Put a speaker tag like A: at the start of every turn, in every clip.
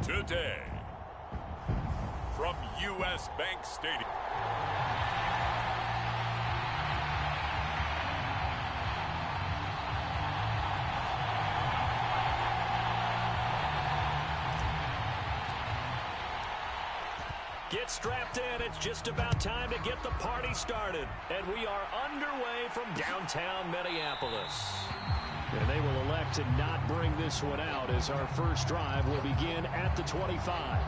A: Today, from U.S. Bank Stadium.
B: Get strapped in. It's just about time to get the party started. And we are underway from downtown Minneapolis. And they will elect to not bring this one out as our first drive will begin at the 25.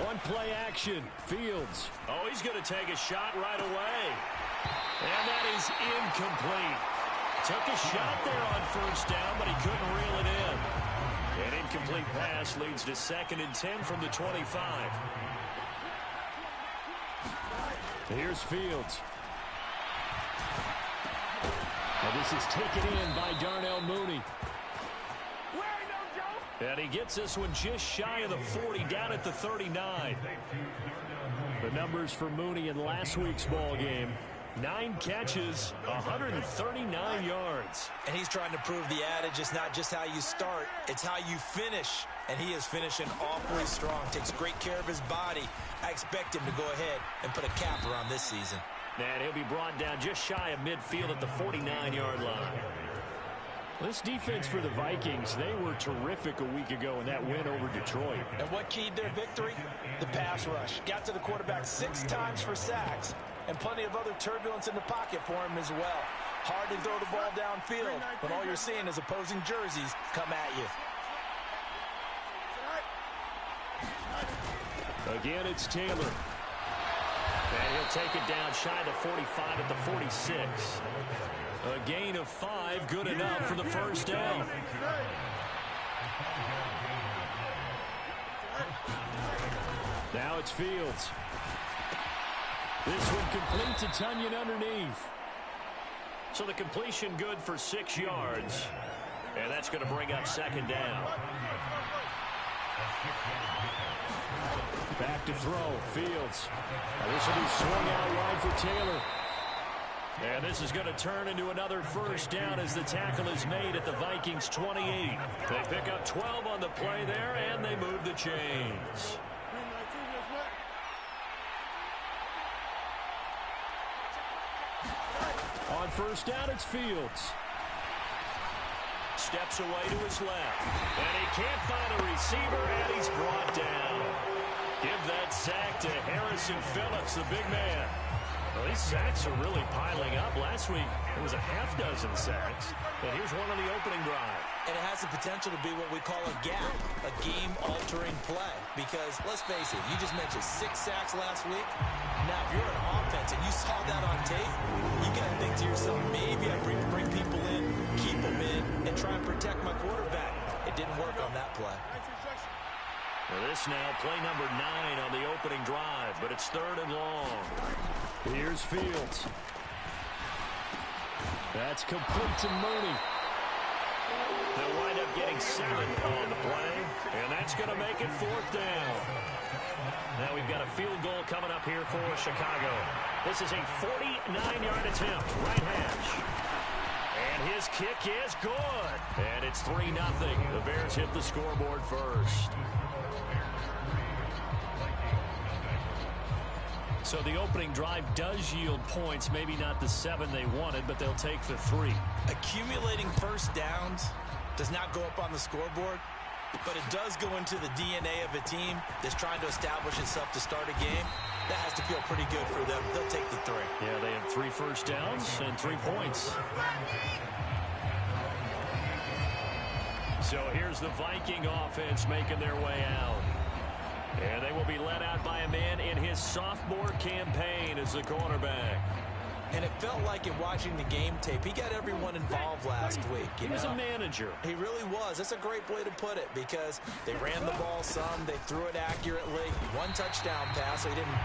B: One play action. Fields. Oh, he's going to take a shot right away. And that is incomplete. Took a shot there on first down, but he couldn't reel it in. An incomplete pass leads to 2nd and 10 from the 25. Here's Fields. And this is taken in by Darnell Mooney. And he gets this one just shy of the 40, down at the 39. The numbers for Mooney in last week's ball game: 9 catches, 139 yards.
C: And he's trying to prove the adage, it's not just how you start, it's how you finish. And he is finishing awfully strong, takes great care of his body. I expect him to go ahead and put a capper on this season.
B: And he'll be brought down just shy of midfield at the 49-yard line. This defense for the Vikings, they were terrific a week ago in that win over Detroit.
C: And what keyed their victory? The pass rush. Got to the quarterback 6 times for sacks, and plenty of other turbulence in the pocket for him as well. Hard to throw the ball downfield, but all you're seeing is opposing jerseys come at
B: you. Again, it's Taylor. And he'll take it down shy of the 45 at the 46. A gain of 5, good enough for the first down. Now it's Fields. This one completes a Tunyon underneath. So the completion good for 6 yards. And that's going to bring up 2nd down. Back to throw. Fields. Now this will be swung out wide for Taylor. And this is going to turn into another first down as the tackle is made at the Vikings 28. They pick up 12 on the play there, and they move the chains. On first down, it's Fields. Steps away to his left. And he can't find a receiver, and he's brought down. Give that sack to Harrison Phillips, the big man. Well, these sacks are really piling up. Last week, it was a half-dozen sacks. But here's one on the opening drive.
C: And it has the potential to be what we call a gap, a game-altering play. Because, let's face it, you just mentioned 6 sacks last week. Now, if you're an offense and you saw that on tape, you got to think to yourself, maybe I bring people in, keep them in, and try and protect my quarterback. It didn't work on that play.
B: Well, this now, play number 9 on the opening drive, but it's 3rd and long. Here's Fields. That's complete to Mooney. They'll wind up getting 7 on the play, and that's going to make it 4th down. Now we've got a field goal coming up here for Chicago. This is a 49-yard attempt, right hash. And his kick is good. And it's 3-0. The Bears hit the scoreboard first. So the opening drive does yield points, maybe not the 7 they wanted, but they'll take the 3.
C: Accumulating first downs does not go up on the scoreboard, but it does go into the DNA of a team that's trying to establish itself to start a game. That has to feel pretty good for them. They'll take the 3.
B: Yeah, they have 3 first downs and 3 points. So here's the Viking offense making their way out. And they will be led out by a man in his sophomore campaign as the cornerback.
C: And it felt like in watching the game tape, he got everyone involved last week.
B: He was a manager.
C: He really was. That's a great way to put it because they ran the ball some, they threw it accurately. One touchdown pass, so he didn't,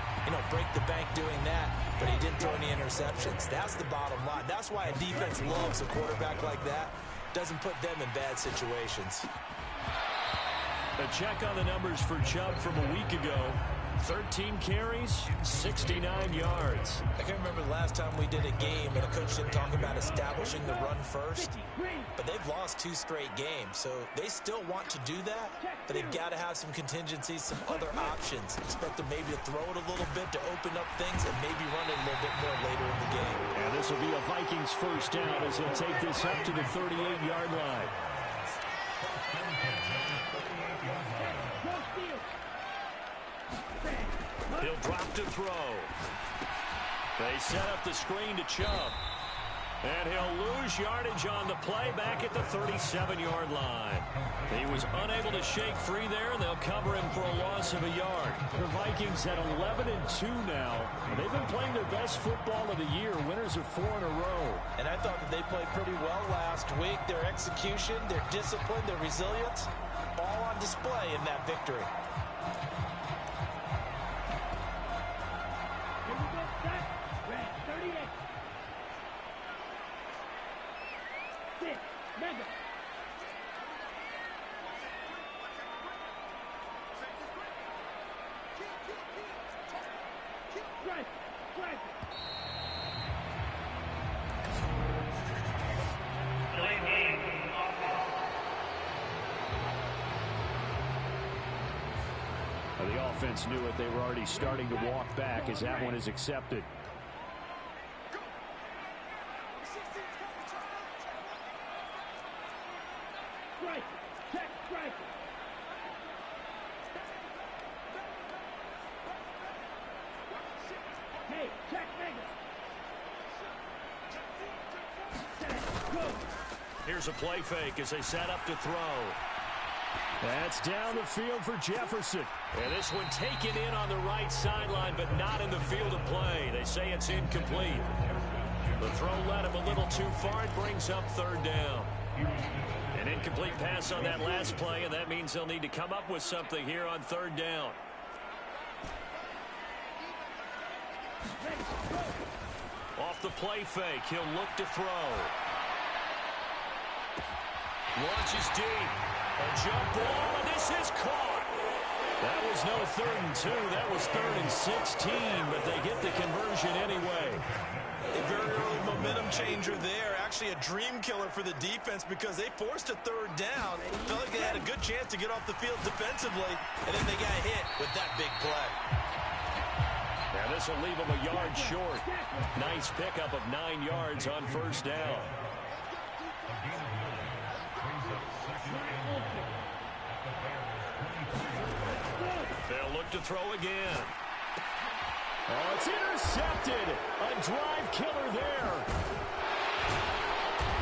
C: break the bank doing that, but he didn't throw any interceptions. That's the bottom line. That's why a defense loves a quarterback like that. Doesn't put them in bad situations.
B: A check on the numbers for Chubb from a week ago. 13 carries, 69 yards.
C: I can remember the last time we did a game and a coach didn't talk about establishing the run first. But they've lost 2 straight games, so they still want to do that, but they've got to have some contingencies, some other options. Expect them maybe to throw it a little bit to open up things and maybe run it a little bit more later in the game.
B: And this will be a Vikings first down as they'll take this up to the 38-yard line. He'll drop to throw. They set up the screen to Chubb. And he'll lose yardage on the play back at the 37-yard line. He was unable to shake free there, and they'll cover him for a loss of a yard. The Vikings at 11-2 now. They've been playing their best football of the year. Winners of 4 in a row.
C: And I thought that they played pretty well last week. Their execution, their discipline, their resilience, all on display in that victory.
B: The offense knew it. They were already starting to walk back as that one is accepted. Here's a play fake as they set up to throw. That's down the field for Jefferson. And this one taken in on the right sideline, but not in the field of play. They say it's incomplete. The throw led him a little too far. It brings up 3rd down. An incomplete pass on that last play, and that means they'll need to come up with something here on 3rd down. Off the play fake, he'll look to throw. Launches deep. A jump ball, and this is caught. That was no 3rd and 2. That was 3rd and 16, but they get the conversion anyway.
C: A very early momentum changer there. Actually a dream killer for the defense because they forced a 3rd down. Felt like they had a good chance to get off the field defensively, and then they got hit with that big play.
B: Now this will leave them a yard short. Nice pickup of 9 yards on 1st down. They'll look to throw again. Oh, it's intercepted. A drive killer there.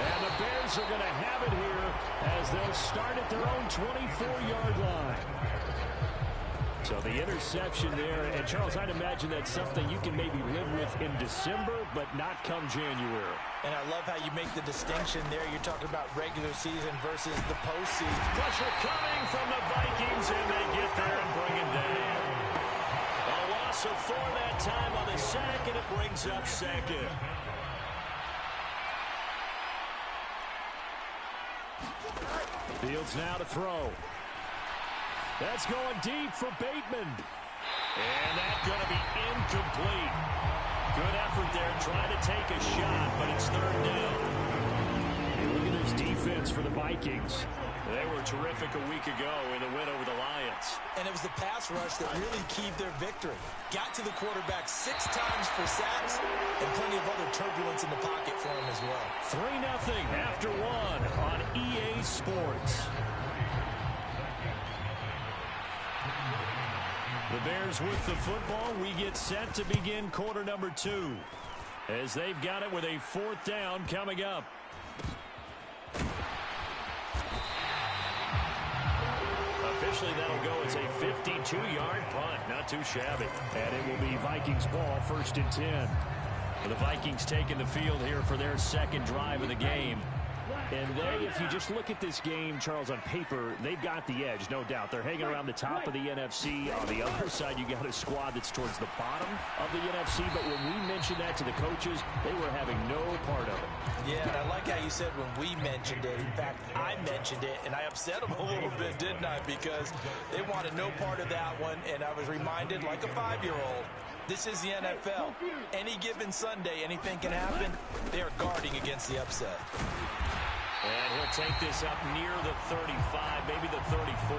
B: And the Bears are going to have it here as they'll start at their own 24-yard line. So the interception there, and Charles, I'd imagine that's something you can maybe live with in December, but not come January.
C: And I love how you make the distinction there. You're talking about regular season versus the postseason.
B: Pressure coming from the Vikings, and they get there and bring it down. A loss of 4 that time on the sack, and it brings up 2nd. Fields now to throw. That's going deep for Bateman. And that's going to be incomplete. Good effort there, trying to take a shot, but it's 3rd down. And look at this defense for the Vikings. They were terrific a week ago in the win over the Lions.
C: And it was the pass rush that really keyed their victory. Got to the quarterback 6 times for sacks and plenty of other turbulence in the pocket for him as well.
B: 3-0 after 1 on EA Sports. The Bears with the football. We get set to begin quarter number 2 as they've got it with a 4th down coming up. Officially, that'll go as a 52-yard punt. Not too shabby. And it will be Vikings ball, 1st and 10. The Vikings taking the field here for their second drive of the game. And they, if you just look at this game, Charles, on paper, they've got the edge, no doubt. They're hanging around the top of the NFC. On the other side, you got a squad that's towards the bottom of the NFC. But when we mentioned that to the coaches, they were having no part of it.
C: Yeah, and I like how you said when we mentioned it. In fact, I mentioned it, and I upset them a little bit, didn't I? Because they wanted no part of that one, and I was reminded like a 5-year-old. This is the NFL. Any given Sunday, anything can happen. They are guarding against the upset.
B: And he'll take this up near the 35, maybe the 34.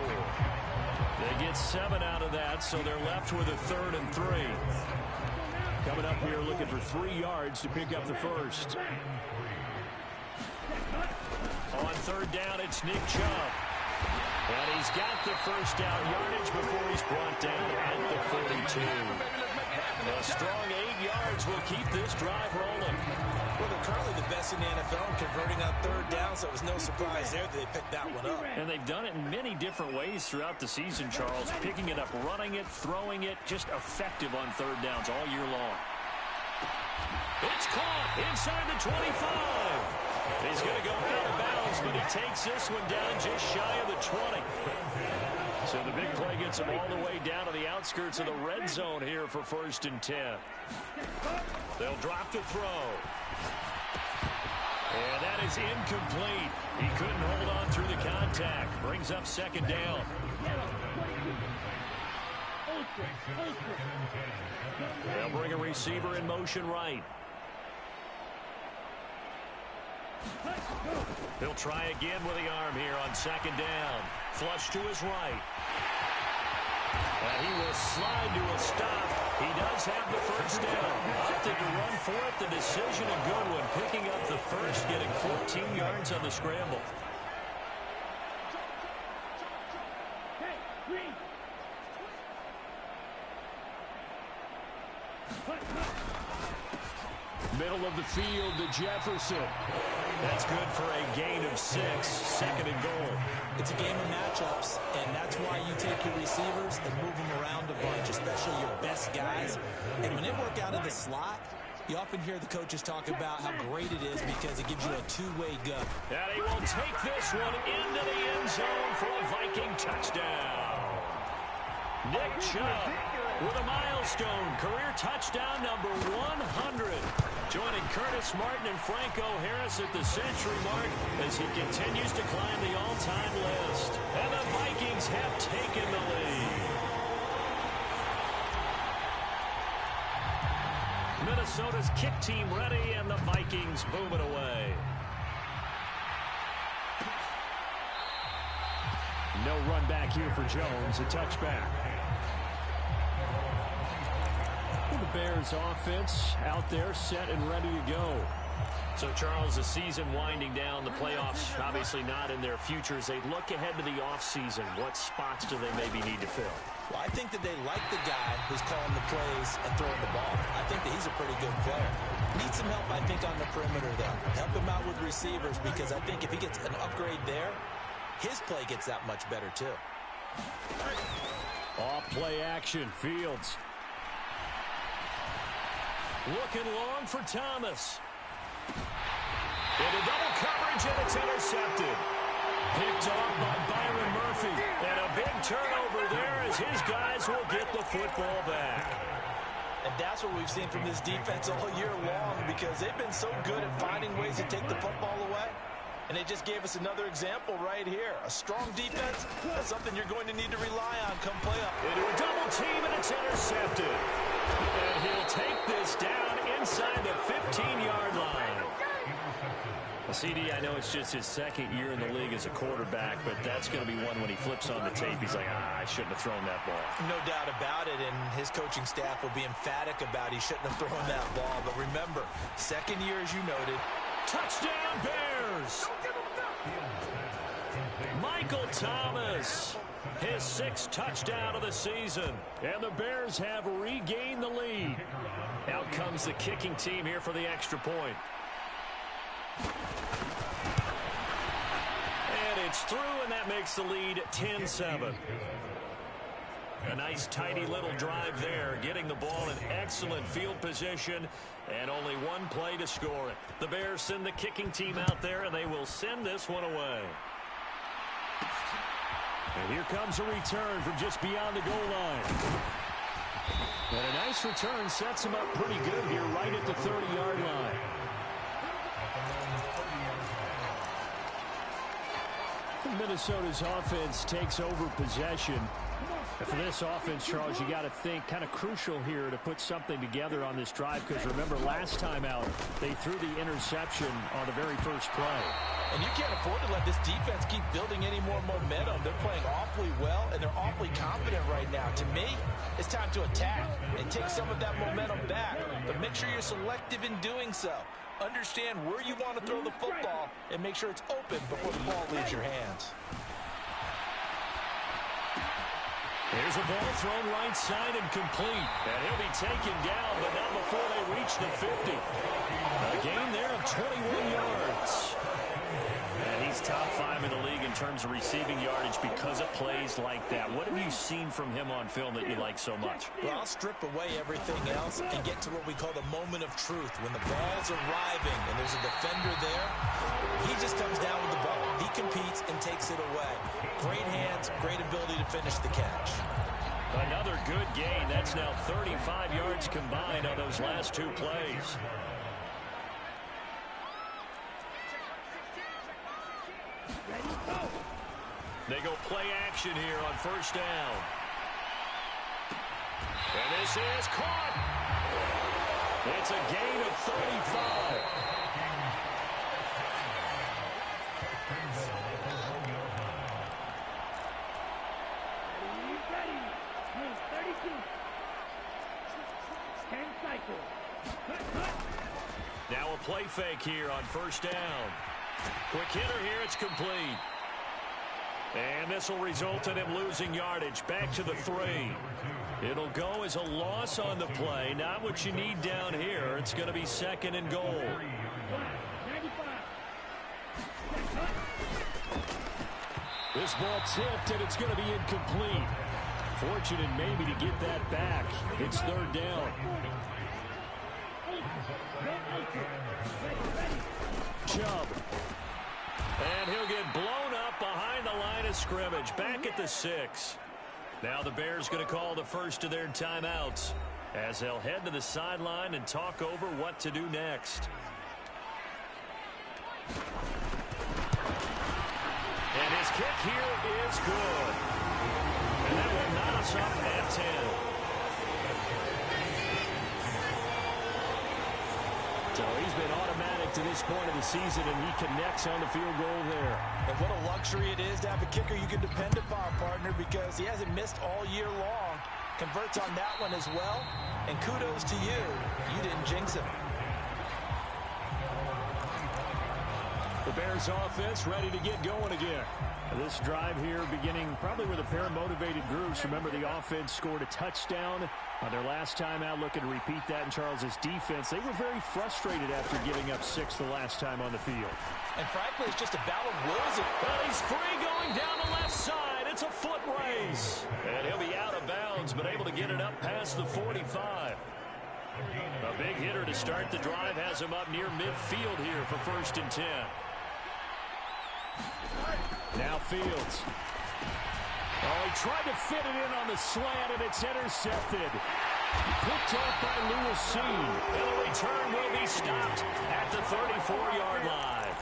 B: They get 7 out of that, so they're left with a 3rd and 3. Coming up here looking for 3 yards to pick up the first. On 3rd down, it's Nick Chubb. And he's got the first down yardage before he's brought down at the 42. A strong 8 yards will keep this drive rolling.
C: Well, they're currently the best in the NFL in converting on 3rd down, so it was no surprise there that they picked that one up.
B: And they've done it in many different ways throughout the season, Charles. Picking it up, running it, throwing it, just effective on 3rd downs all year long. It's caught inside the 25. He's going to go out of bounds, but he takes this one down just shy of the 20. So the big play gets him all the way down to the outskirts of the red zone here for 1st and 10. They'll drop the throw. And that is incomplete. He couldn't hold on through the contact. Brings up 2nd down. They'll bring a receiver in motion right. He'll try again with the arm here on 2nd down. Flush to his right. And he will slide to a stop. He does have the first down. Opted to run for it. The decision a good one. Picking up the first, getting 14 yards on the scramble. Middle of the field to Jefferson. That's good for a gain of 6. 2nd and goal.
C: It's a game of matchups, and that's why you take your receivers and move them around a bunch, especially your best guys. And when they work out of the slot, you often hear the coaches talk about how great it is because it gives you a two-way gun.
B: And he will take this one into the end zone for a Viking touchdown. Nick Chubb with a milestone career touchdown number 100. Joining Curtis Martin and Franco Harris at the century mark as he continues to climb the all-time list. And the Vikings have taken the lead. Minnesota's kick team ready, and the Vikings move it away. No run back here for Jones, a touchback. The Bears offense out there set and ready to go. So, Charles, the season winding down, the playoffs obviously not in their future. As they look ahead to the offseason, what spots do they maybe need to fill?
C: Well, I think that they like the guy who's calling the plays and throwing the ball. I think that he's a pretty good player. Needs some help, I think, on the perimeter, though. Help him out with receivers, because I think if he gets an upgrade there, his play gets that much better, too.
B: Off play action, Fields. Looking long for Thomas. Into double coverage, and it's intercepted. Picked off by Byron Murphy. And a big turnover there as his guys will get the football back.
C: And that's what we've seen from this defense all year long, because they've been so good at finding ways to take the football away. And they just gave us another example right here. A strong defense, that's something you're going to need to rely on come playoff.
B: Into a double team, and it's intercepted. And he'll take this down inside the 15-yard line. CD, I know it's just his 2nd year in the league as a quarterback, but that's going to be one when he flips on the tape. He's like, I shouldn't have thrown that ball.
C: No doubt about it, and his coaching staff will be emphatic about he shouldn't have thrown that ball. But remember, 2nd year, as you noted.
B: Touchdown, Bears! Michael Thomas, his 6th touchdown of the season. And the Bears have regained the lead. Out comes the kicking team here for the extra point. And it's through, and that makes the lead 10-7. A nice tidy little drive there, getting the ball in excellent field position, and only one play to score it. The Bears send the kicking team out there, and they will send this one away. And here comes a return from just beyond the goal line. And a nice return sets him up pretty good here right at the 30-yard line. Minnesota's offense takes over possession. And for this offense, Charles, you got to think kind of crucial here to put something together on this drive, because remember last time out they threw the interception on the very first play.
C: And you can't afford to let this defense keep building any more momentum. They're playing awfully well, and they're awfully confident right now. To me, it's time to attack and take some of that momentum back, but make sure you're selective in doing so. Understand where you want to throw the football and make sure it's open before the ball leaves your hands.
B: Here's a ball thrown right side and complete. And he'll be taken down, but not before they reach the 50. A gain there of 21 yards. And he's top 5 in the league in terms of receiving yardage because of plays like that. What have you seen from him on film that you like so much?
C: Well, I'll strip away everything else and get to what we call the moment of truth. When the ball's arriving and there's a defender there, he just comes down with the ball. He competes and takes it away. Great hands, great ability to finish the catch.
B: Another good gain. That's now 35 yards combined on those last 2 plays. They go play action here on first down. And this is caught. It's a gain of 35. Now a play fake here on first down. Quick hitter here, it's complete. And this will result in him losing yardage. Back to the 3. It'll go as a loss on the play. Not what you need down here. It's going to be 2nd and goal. This ball tipped, and it's going to be incomplete. Fortunate maybe to get that back. It's 3rd down. Chubb. And he'll get blown up behind the line of scrimmage. Back at the 6. Now the Bears going to call the first of their timeouts as they'll head to the sideline and talk over what to do next. And his kick here is good. And that will knot us up at 10. So he's been automatic to this point of the season, and he connects on the field goal there.
C: And what a luxury it is to have a kicker you can depend upon, partner, because he hasn't missed all year long. Converts on that one as well, and kudos to you. You didn't jinx him.
B: The Bears offense ready to get going again. This drive here beginning probably with a pair of motivated groups. Remember, the offense scored a touchdown on their last time out. Looking to repeat that in Charles's defense. They were very frustrated after giving up 6 the last time on the field.
C: And frankly, it's just a battle of wills.
B: Well, he's free going down the left side. It's a foot race. And he'll be out of bounds, but able to get it up past the 45. A big hitter to start the drive has him up near midfield here for 1st and 10. Now Fields. Oh, he tried to fit it in on the slant, and it's intercepted. Picked off by Lewis Seen. And the return will be stopped at the 34-yard line.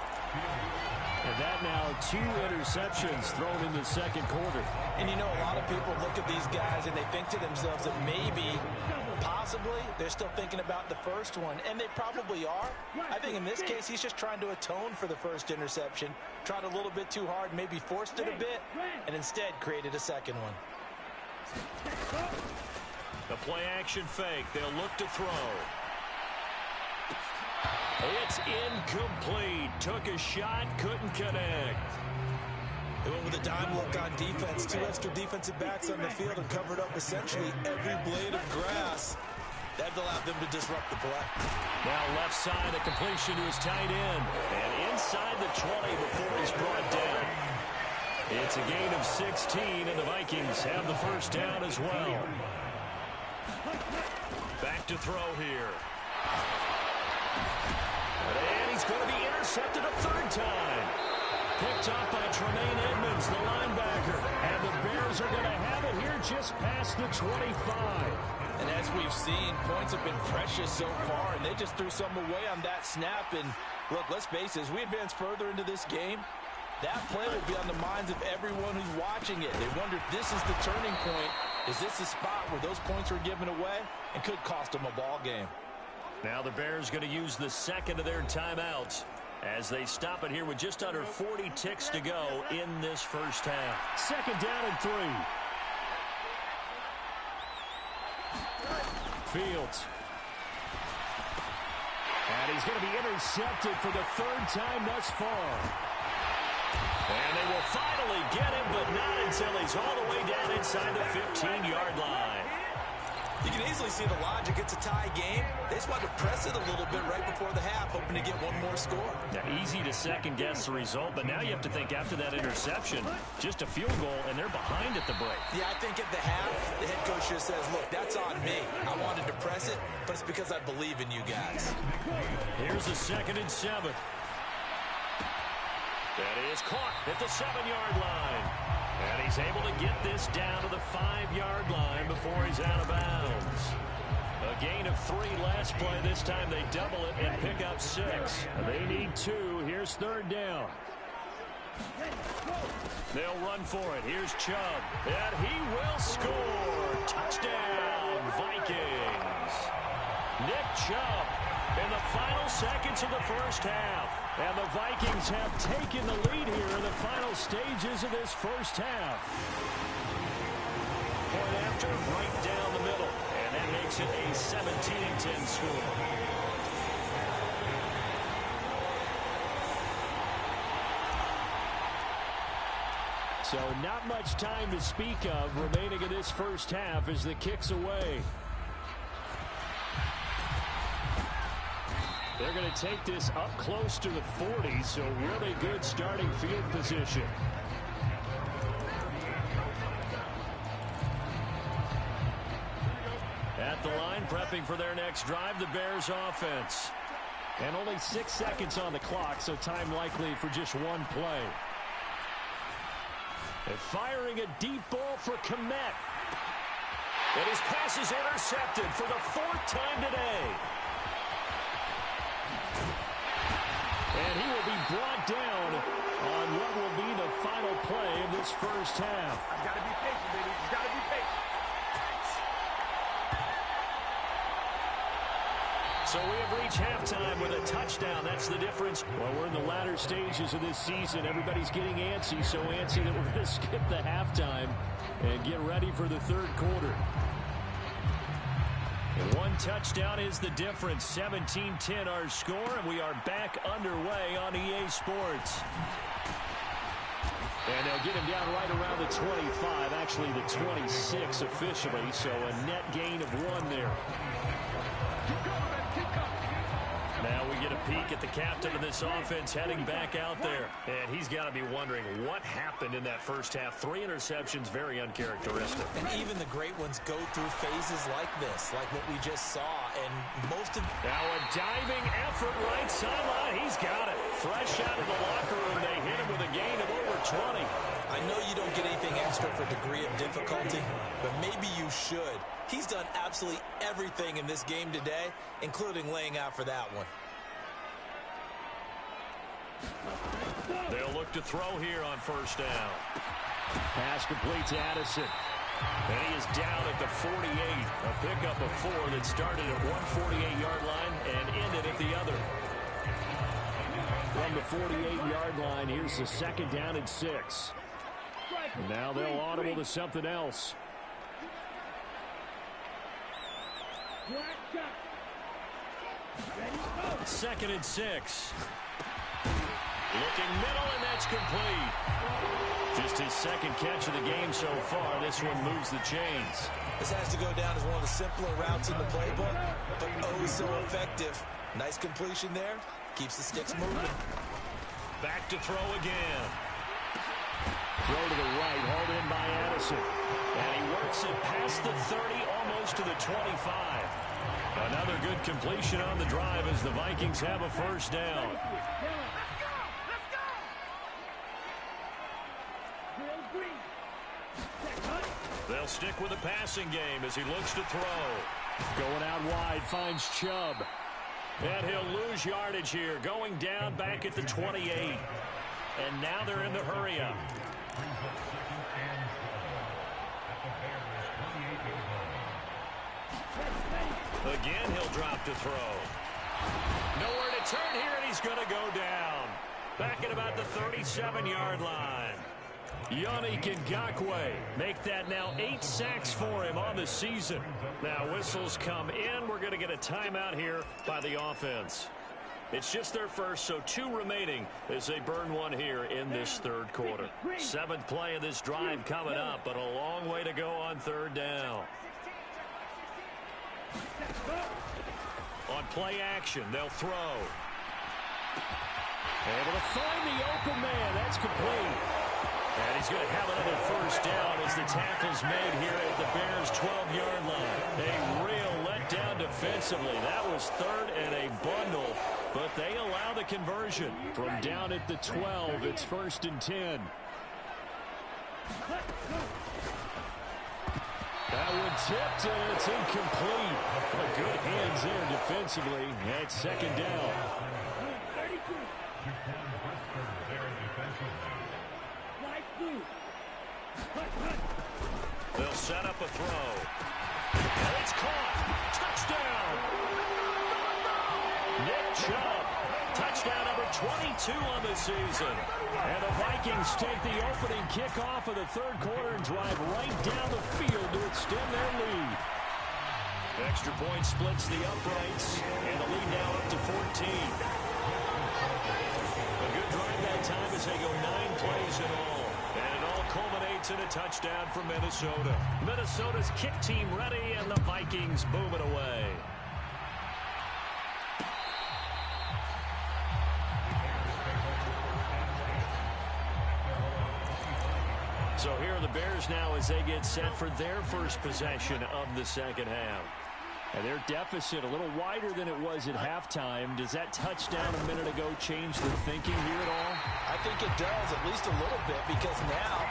B: And that now 2 interceptions thrown in the 2nd quarter.
C: And you know, a lot of people look at these guys and they think to themselves that maybe, possibly, they're still thinking about the first one. And they probably are. I think in this case, he's just trying to atone for the first interception. Tried a little bit too hard, maybe forced it a bit, and instead created a 2nd one.
B: The play action fake. They'll look to throw. It's incomplete. Took a shot, couldn't connect.
C: They went with a dime look on defense. 2 extra defensive backs on the field and covered up essentially every blade of grass. That allowed them to disrupt the play.
B: Now left side, a completion to his tight end. And inside the 20 before he's brought down. It's a gain of 16, and the Vikings have the first down as well. Back to throw here. And he's going to be intercepted a third time. Picked up by Tremaine Edmonds, the linebacker. And the Bears are going to have it here just past the 25.
C: And as we've seen, points have been precious so far, and they just threw some away on that snap. And look, let's face it, as we advance further into this game, that play will be on the minds of everyone who's watching it. They wonder if this is the turning point. Is this the spot where those points were given away and could cost them a ball game?
B: Now the Bears going to use the second of their timeouts as they stop it here with just under 40 ticks to go in this first half. Second down and 3. Fields. And he's going to be intercepted for the third time thus far. And they will finally get him, but not until he's all the way down inside the 15-yard line.
C: You can easily see the logic. It's a tie game. They just wanted to press it a little bit right before the half, hoping to get one more score.
B: Now, easy to second-guess the result, but now you have to think after that interception, just a field goal, and they're behind at the break.
C: Yeah, I think at the half, the head coach just says, look, that's on me. I wanted to press it, but it's because I believe in you guys.
B: Here's a 2nd and 7. That is caught at the 7-yard line. And he's able to get this down to the 5-yard line before he's out of bounds. A gain of 3 last play. This time they double it and pick up 6. They need 2. Here's 3rd down. They'll run for it. Here's Chubb. And he will score. Touchdown, Vikings. Nick Chubb in the final seconds of the first half. And the Vikings have taken the lead here in the final stages of this first half. Point after, right down the middle. And that makes it a 17-10 score. So not much time to speak of remaining in this first half as the kick's away. They're going to take this up close to the 40, so really good starting field position. At the line, prepping for their next drive, the Bears offense. And only 6 seconds on the clock, so time likely for just one play. And firing a deep ball for Kmet. And his pass is intercepted for the 4th time today. And he will be brought down on what will be the final play of this first half.
D: I've got to be patient, baby. You've got to be patient.
B: So we have reached halftime with a touchdown. That's the difference. Well, we're in the latter stages of this season. Everybody's getting antsy, so antsy that we're going to skip the halftime and get ready for the third quarter. And one touchdown is the difference. 17-10 our score, and we are back underway on EA Sports. And they'll get him down right around the 25, actually the 26 officially, so a net gain of 1 there. Now we get a peek at the captain of this offense heading back out there. And he's got to be wondering what happened in that first half. 3 interceptions, very uncharacteristic.
C: And even the great ones go through phases like this, like what we just saw. And most of...
B: Now a diving effort right sideline. He's got it. Fresh out of the locker room, they hit him with a gain of over 20.
C: I know you don't get anything extra for degree of difficulty, but maybe you should. He's done absolutely everything in this game today, including laying out for that one.
B: They'll look to throw here on first down. Pass complete to Addison. And he is down at the 48. A pickup of 4 that started at one 48-yard line and ended at the other. From the 48-yard line, here's the 2nd down and 6. Now they'll audible to something else. Second and 6. Looking middle, and that's complete. Just his 2nd catch of the game so far. This one moves the chains.
C: This has to go down as one of the simpler routes in the playbook, but oh so effective. Nice completion there. Keeps the sticks moving.
B: Back to throw again. Throw to the right, hauled in by Addison. And he works it past the 30, almost to the 25. Another good completion on the drive as the Vikings have a first down. They'll stick with the passing game as he looks to throw. Going out wide, finds Chubb. And he'll lose yardage here, going down back at the 28. And now they're in the hurry-up. Again, he'll drop to throw. Nowhere to turn here, and he's going to go down. Back at about the 37-yard line. Yannick Ngakoue make that now 8 sacks for him on the season. Now whistles come in. We're going to get a timeout here by the offense. It's just their first, so 2 remaining as they burn one here in this third quarter. 7th play of this drive coming up, but a long way to go on third down. On play action, they'll throw. Able to find the open man. That's complete. And he's going to have another first down as the tackle's made here at the Bears' 12-yard line. A real letdown defensively. That was third and a bundle, but they allow the conversion. From down at the 12, it's 1st and 10. That one tipped, and it's incomplete. But good hands there defensively. That's 2nd down. They'll set up a throw. And it's caught. Touchdown. Nick Chubb. Touchdown number 22 on the season. And the Vikings take the opening kickoff of the third quarter and drive right down the field to extend their lead. Extra point splits the uprights, and the lead now up to 14. A good drive that time as they go 9 plays in all. And it all culminates in a touchdown for Minnesota. Minnesota's kick team ready, and the Vikings boom it away. So here are the Bears now as they get set for their first possession of the second half. And their deficit a little wider than it was at halftime. Does that touchdown a minute ago change the thinking here at all?
C: I think it does, at least a little bit, because now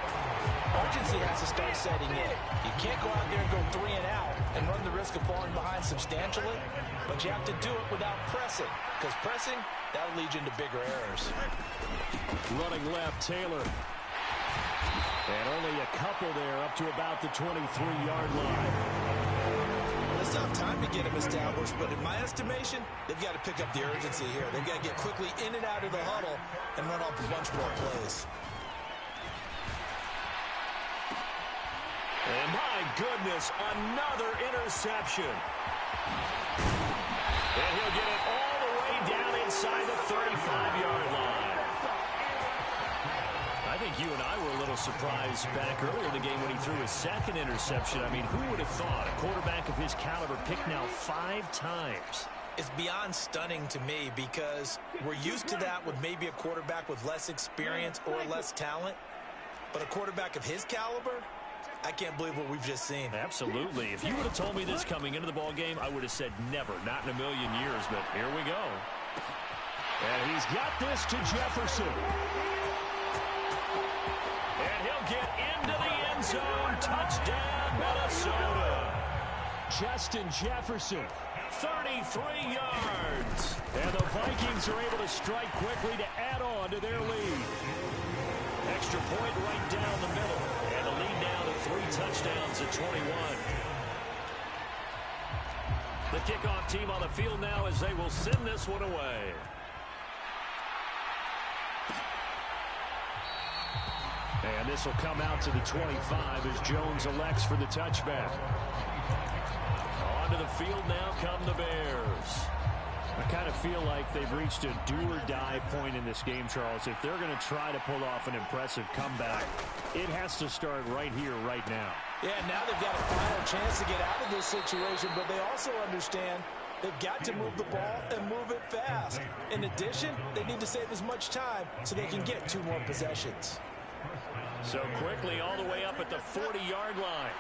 C: urgency has to start setting in. You can't go out there and go 3 and out and run the risk of falling behind substantially, but you have to do it without pressing, because pressing, that'll lead you into bigger errors.
B: Running left, Taylor. And only a couple there up to about the 23-yard line.
C: It's not time to get him established, but in my estimation, they've got to pick up the urgency here. They've got to get quickly in and out of the huddle and run off a bunch more plays.
B: And my goodness, another interception. And he'll get it all the way down inside the 35-yard line. I think you and I were a little surprised back earlier in the game when he threw his 2nd interception. I mean, who would have thought a quarterback of his caliber picked now 5 times?
C: It's beyond stunning to me because we're used to that with maybe a quarterback with less experience or less talent. But a quarterback of his caliber, I can't believe what we've just seen.
B: Absolutely. If you would have told me this coming into the ball game, I would have said never, not in a million years. But here we go. And he's got this to Jefferson. And he'll get into the end zone. Touchdown, Minnesota. Justin Jefferson, 33 yards. And the Vikings are able to strike quickly to add on to their lead. Extra point right down the middle. And the lead now to 3 touchdowns at 21. The kickoff team on the field now as they will send this one away. And this will come out to the 25 as Jones elects for the touchback. Onto the field now come the Bears. I kind of feel like they've reached a do-or-die point in this game, Charles. If they're going to try to pull off an impressive comeback, it has to start right here, right now.
C: Yeah, now they've got a final chance to get out of this situation, but they also understand they've got to move the ball and move it fast. In addition, they need to save as much time so they can get 2 more possessions.
B: So quickly all the way up at the 40-yard line.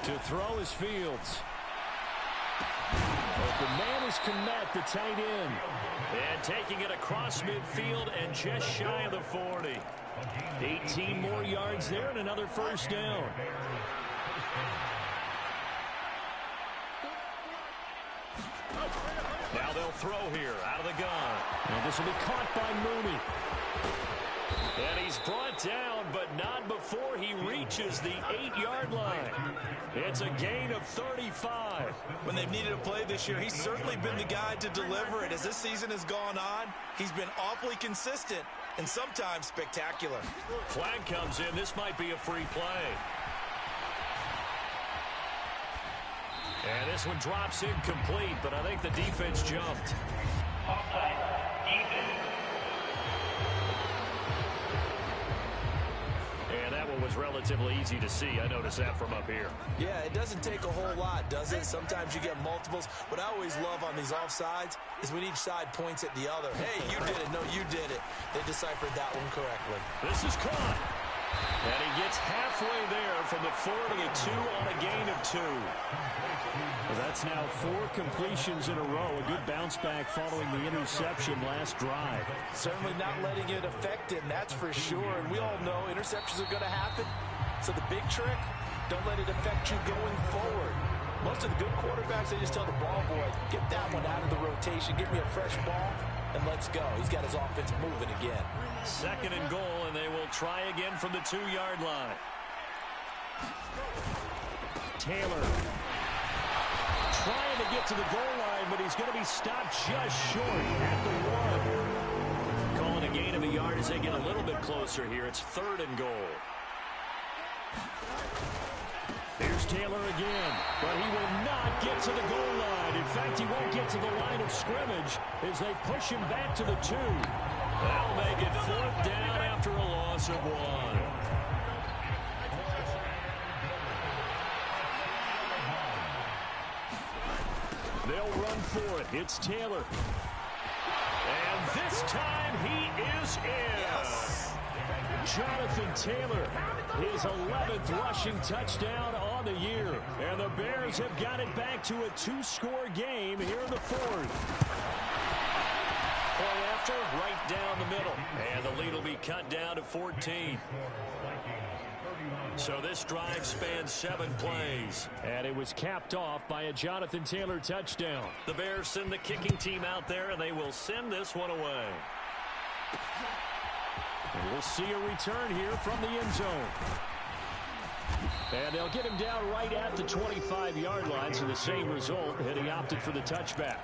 B: To throw is Fields. The man is Kmet, the tight end. And taking it across midfield and just shy of the 40. 18 more yards there and another first down. Now they'll throw here out of the gun. And this will be caught by Mooney. And he's brought down, but not before he reaches the 8-yard line. It's a gain of 35.
C: When they've needed a play this year, he's certainly been the guy to deliver it. As this season has gone on, he's been awfully consistent and sometimes spectacular.
B: Flag comes in. This might be a free play. And this one drops incomplete, but I think the defense jumped.
E: Offside, defense.
B: And that one was relatively easy to see. I noticed that from up here.
C: Yeah, it doesn't take a whole lot, does it? Sometimes you get multiples. What I always love on these offsides is when each side points at the other. Hey, you did it. No, you did it. They deciphered that one correctly.
B: This is caught. And he gets halfway there from the 42 on a gain of 2. Well, that's now 4 completions in a row. A good bounce back following the interception last drive.
C: Certainly not letting it affect him, that's for sure. And we all know interceptions are going to happen. So the big trick, don't let it affect you going forward. Most of the good quarterbacks, they just tell the ball boy, get that one out of the rotation, give me a fresh ball, and let's go. He's got his offense moving again.
B: 2nd and goal, and they will try again from the 2-yard line. Taylor trying to get to the goal line, but he's going to be stopped just short at the 1. Calling a gain of a yard as they get a little bit closer here. It's 3rd and goal. Here's Taylor again, but he will not get to the goal line. In fact, he won't get to the line of scrimmage as they push him back to the 2. That'll make it 4th down after a loss of 1. They'll run for it. It's Taylor. And this time he is in. Yes. Jonathan Taylor, his 11th rushing touchdown on the year. And the Bears have got it back to a 2-score game here in the 4th. Play after, right down the middle. And the lead will be cut down to 14. So this drive spans 7 plays. And it was capped off by a Jonathan Taylor touchdown. The Bears send the kicking team out there, and they will send this one away. And we'll see a return here from the end zone. And they'll get him down right at the 25-yard line, so the same result, and he opted for the touchback.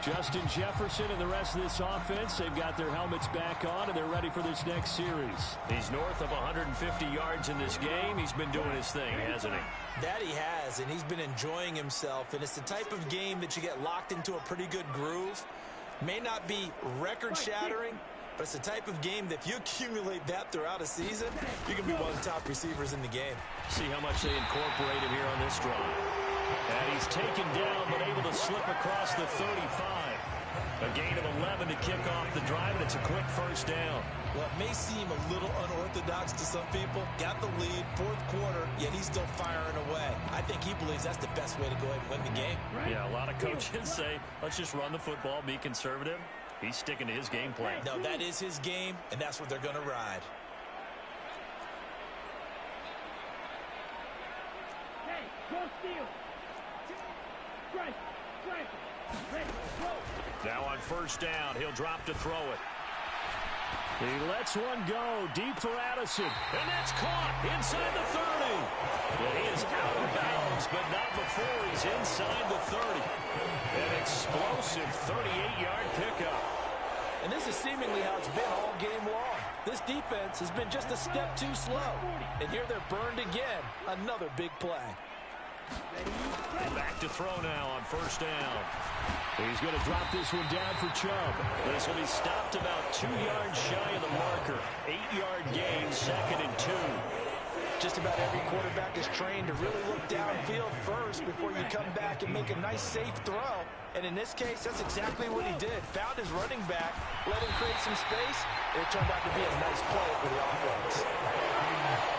B: Justin Jefferson and the rest of this offense, they've got their helmets back on, and they're ready for this next series. He's north of 150 yards in this game. He's been doing his thing, hasn't he?
C: That he has, and he's been enjoying himself. And it's the type of game that you get locked into a pretty good groove. May not be record-shattering, but it's the type of game that if you accumulate that throughout a season, you can be one of the top receivers in the game.
B: See how much they incorporate him here on this drive. And he's taken down, but able to slip across the 35. A gain of 11 to kick off the drive, and it's a quick first down.
C: Well, it may seem a little unorthodox to some people. Got the lead, 4th quarter, yet he's still firing away. I think he believes that's the best way to go ahead and win the game.
B: Yeah, a lot of coaches say, let's just run the football, be conservative. He's sticking to his game plan.
C: No, that is his game, and that's what they're going to ride.
D: Hey, go steal. Strike. Ready, go.
B: Now on first down, he'll drop to throw it. He lets one go deep for Addison. And that's caught inside the 30. Yeah, he is out of bounds, but not before he's inside the 30. An explosive 38-yard pickup.
C: And this is seemingly how it's been all game long. This defense has been just a step too slow. And here they're burned again. Another big play.
B: Back to throw now on first down. He's going to drop this one down for Chubb. This will be stopped about 2 yards shy of the marker. 8-yard gain, 2nd and 2.
C: Just about every quarterback is trained to really look downfield first before you come back and make a nice, safe throw. And in this case, that's exactly what he did. Found his running back, let him create some space, and it turned out to be a nice play for the offense.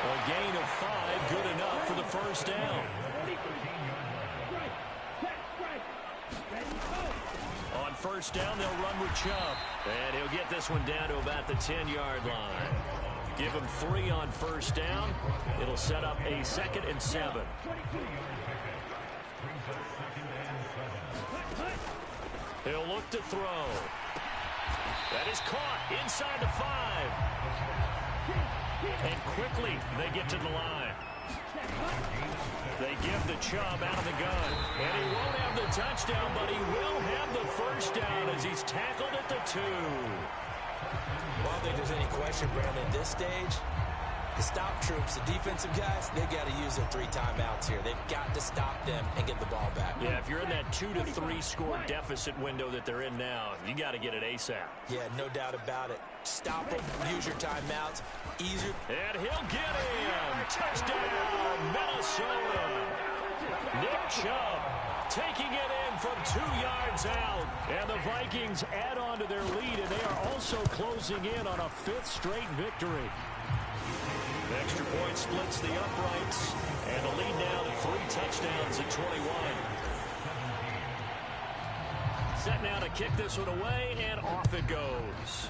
B: A gain of 5, good enough for the first down. On first down, they'll run with Chubb. And he'll get this one down to about the 10-yard line. Give him 3 on first down. It'll set up a 2nd and 7. He'll look to throw. That is caught inside the 5. And quickly they get to the line. They give the Chubb out of the gun. And he won't have the touchdown, but he will have the first down as he's tackled at the 2.
C: I don't think there's any question, Brandon, at this stage, the stop troops, the defensive guys, they got to use their 3 timeouts here. They've got to stop them and get the ball back.
B: Yeah, if you're in that 2 to 3 score deficit window that they're in now, you got to get it ASAP.
C: Yeah, no doubt about it. Stop them, use your timeouts, easier.
B: And he'll get him. Touchdown, Minnesota. Nick Chubb taking it in from 2 yards out. And the Vikings add on to their lead, and they are also closing in on a 5th straight victory. Extra point splits the uprights, and the lead now to 3 touchdowns at 21. Set now to kick this one away, and off it goes.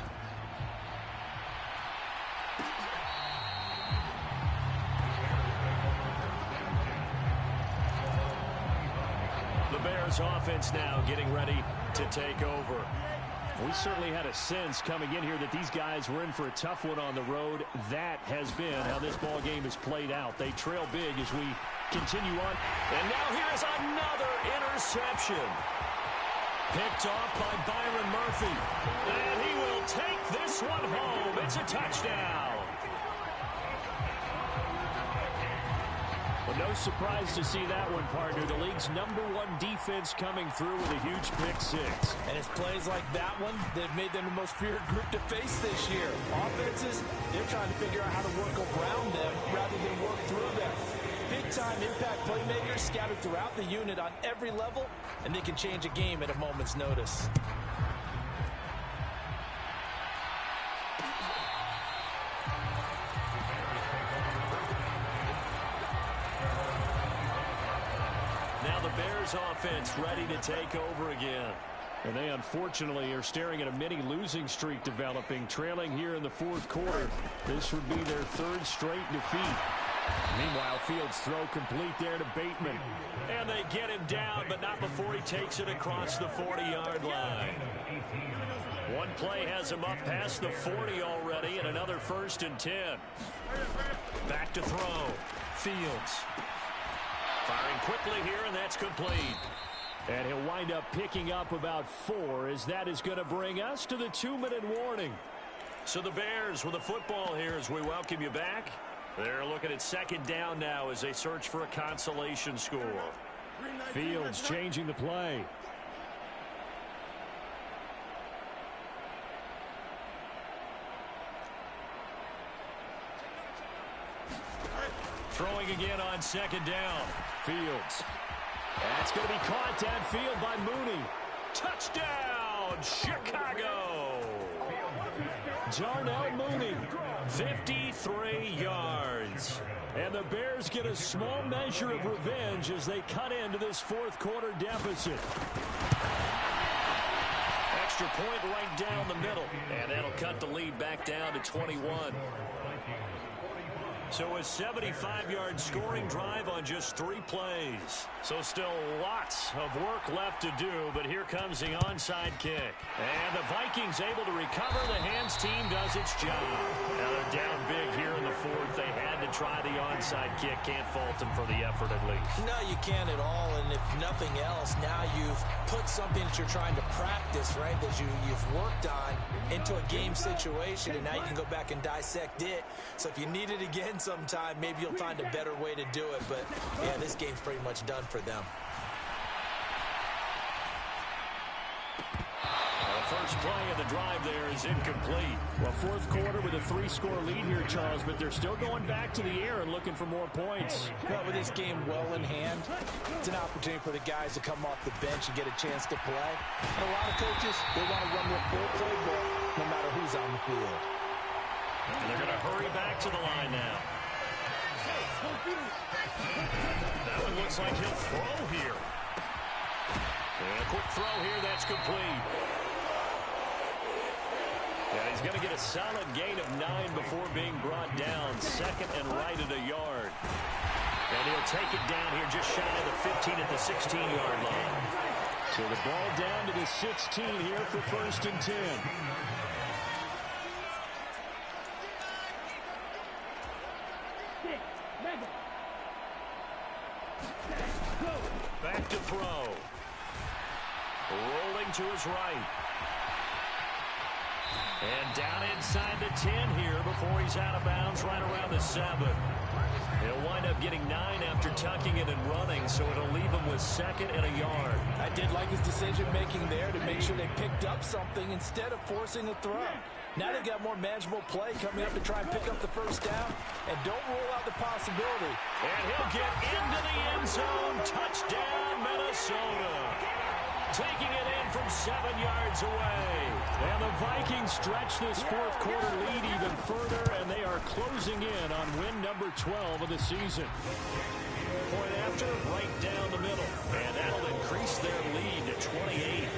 B: The Bears offense now getting ready to take over. We certainly had a sense coming in here that these guys were in for a tough one on the road. That has been how this ball game has played out. They trail big as we continue on. And now here's another interception. Picked off by Byron Murphy. And he will take this one home. It's a touchdown. Well, no surprise to see that one, partner. The league's #1 defense coming through with a huge pick-6.
C: And it's plays like that one that have made them the most feared group to face this year. Offenses, they're trying to figure out how to work around them rather than work through them. Big-time impact playmakers scattered throughout the unit on every level, and they can change a game at a moment's notice.
B: Bears offense ready to take over again. And they unfortunately are staring at a mini losing streak developing, trailing here in the 4th quarter. This would be their 3rd straight defeat. Meanwhile, Fields throw complete there to Bateman. And they get him down, but not before he takes it across the 40-yard line. One play has him up past the 40 already, and another 1st and 10. Back to throw. Fields. Firing quickly here, and that's complete. And he'll wind up picking up about 4, as that is going to bring us to the 2-minute warning. So the Bears with the football here as we welcome you back. They're looking at 2nd down now as they search for a consolation score. Fields changing the play. Throwing again on 2nd down. Fields. That's going to be caught downfield by Mooney. Touchdown, Chicago. Darnell Mooney, 53 yards. And the Bears get a small measure of revenge as they cut into this 4th quarter deficit. Extra point right down the middle. And that'll cut the lead back down to 21. So a 75-yard scoring drive on just 3 plays. So still lots of work left to do, but here comes the onside kick. And the Vikings able to recover. The hands team does its job. Now they're down big here in the 4th. They had to try the onside kick. Can't fault them for the effort at least.
C: No, you can't at all. And if nothing else, now you've put something that you're trying to practice, right, that you've worked on into a game situation, and now you can go back and dissect it. So if you need it again sometime, maybe you'll find a better way to do it. But, yeah, this game's pretty much done for them.
B: A first play of the drive there is incomplete.
F: Well, fourth quarter with a 3-score lead here, Charles, but they're still going back to the air and looking for more points.
C: Well, with this game well in hand, it's an opportunity for the guys to come off the bench and get a chance to play. And a lot of coaches, they want to run their full playbook no matter who's on the field.
B: And they're going to hurry back to the line now. That one looks like he'll throw here. And a quick throw here, that's complete. Yeah, he's going to get a solid gain of 9 before being brought down. Second and right at a yard. And he'll take it down here just shy of the 15 at the 16-yard line.
F: So the ball down to the 16 here for 1st and 10.
B: Back to throw. Rolling to his right. And down inside the 10 here before he's out of bounds right around the 7. He'll wind up getting 9 after tucking it and running, so it'll leave him with 2nd and a yard.
C: I did like his decision-making there to make sure they picked up something instead of forcing a throw. Now they've got more manageable play coming up to try and pick up the first down, and don't rule out the possibility.
B: And he'll get into the end zone. Touchdown, Minnesota. Taking it in from 7 yards away.
F: And the Vikings stretch this fourth quarter lead even further, and they are closing in on win number 12 of the season.
B: Point after, right down the middle. And that'll increase their lead to 28.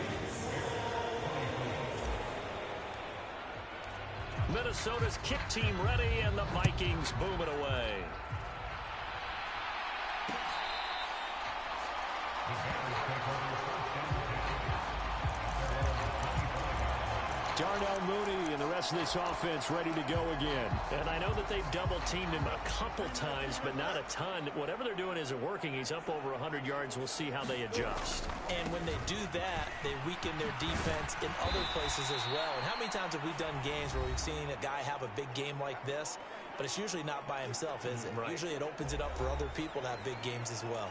B: Minnesota's kick team ready, and the Vikings boom it away.
F: Darnell Mooney and the rest of this offense ready to go again.
B: And I know that they've double-teamed him a couple times, but not a ton. Whatever they're doing isn't working. He's up over 100 yards. We'll see how they adjust.
C: And when they do that, they weaken their defense in other places as well. And how many times have we done games where we've seen a guy have a big game like this? But it's usually not by himself, is it?
B: Right.
C: Usually it opens it up for other people to have big games as well.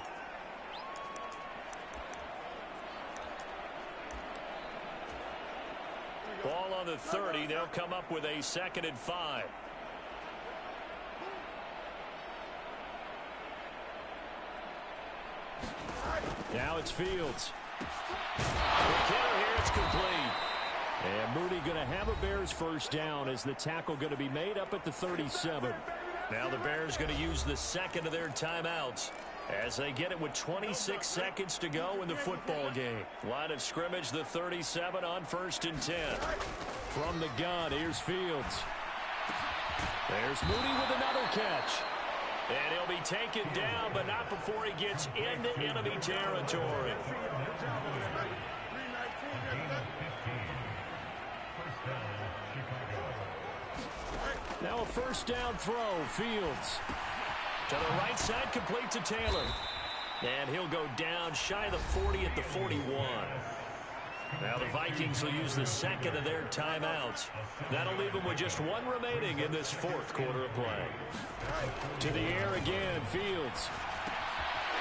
B: Ball on the 30. They'll come up with a 2nd and 5.
F: Now it's Fields.
B: McKenna here, it's complete.
F: And Mooney going to have a Bears first down as the tackle going to be made up at the 37.
B: Now the Bears going to use the 2nd of their timeouts as they get it with 26 seconds to go in the football game. Line of scrimmage, the 37 on 1st and 10.
F: From the gun, here's Fields. There's Mooney with another catch.
B: And he'll be taken down, but not before he gets into enemy territory.
F: Now a first down throw, Fields.
B: To the right side, complete to Taylor. And he'll go down shy of the 40 at the 41. Now the Vikings will use the 2nd of their timeouts. That'll leave them with just 1 remaining in this fourth quarter of play.
F: To the air again, Fields.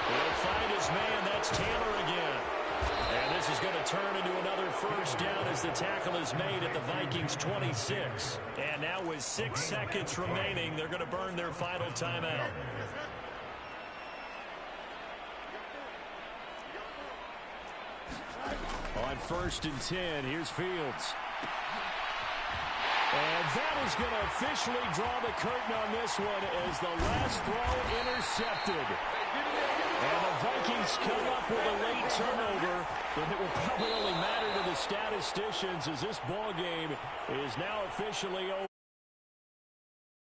B: He'll find his man. That's Taylor again. And this is going to turn into another first down as the tackle is made at the Vikings 26. And now with 6 seconds remaining, they're going to burn their final timeout.
F: On 1st and 10, here's Fields. And that is going to officially draw the curtain on this one as the last throw intercepted. And the Vikings come up with a late turnover, but it will probably only matter to the statisticians as this ball game is now officially over.